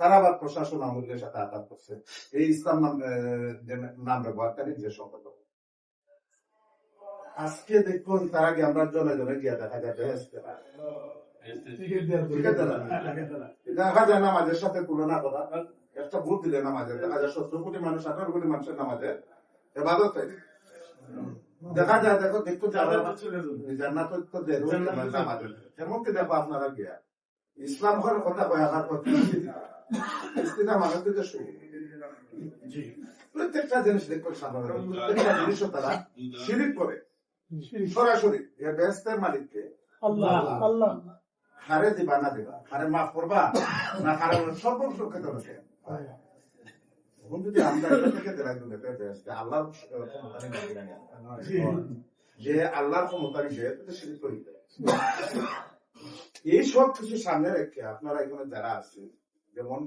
তারা আবার প্রশাসন আমলের সাথে আঘাত করছে এই ইসলাম নাম ব্যবহারকারী যে সম্পদ। আজকে দেখুন তার আগে আমরা জনে জনে গিয়া দেখা যায় দেখা যায় নামাজের সাথে তুলনা করা, একটা ভোট দিলে নামাজের দেখা যায় 17 কোটি মানুষ 18 কোটি মানুষের নামাজের এবাদতে দেখা যায়। দেখো দেখো জান্নাত দেখো আপনারা গিয়া ইসলাম কথা কয়ার মানুষ দিতে প্রত্যেকটা জিনিস দেখো সাধারণ প্রত্যেকটা জিনিসও তারা শিরিক করে সরাসরি ব্যস্তের মালিককে আল্লাহ হারে দিবা না দিবা, হারে মাফ করবা না, হারে সর্বসুরক্ষিত রয়েছে। যদি আমরা আল্লাহর যে আল্লাহর ক্ষমতা শিরিক করি, এই সব কিছু সামনে রেখে আপনারা এখানে যারা আছেন, যেমন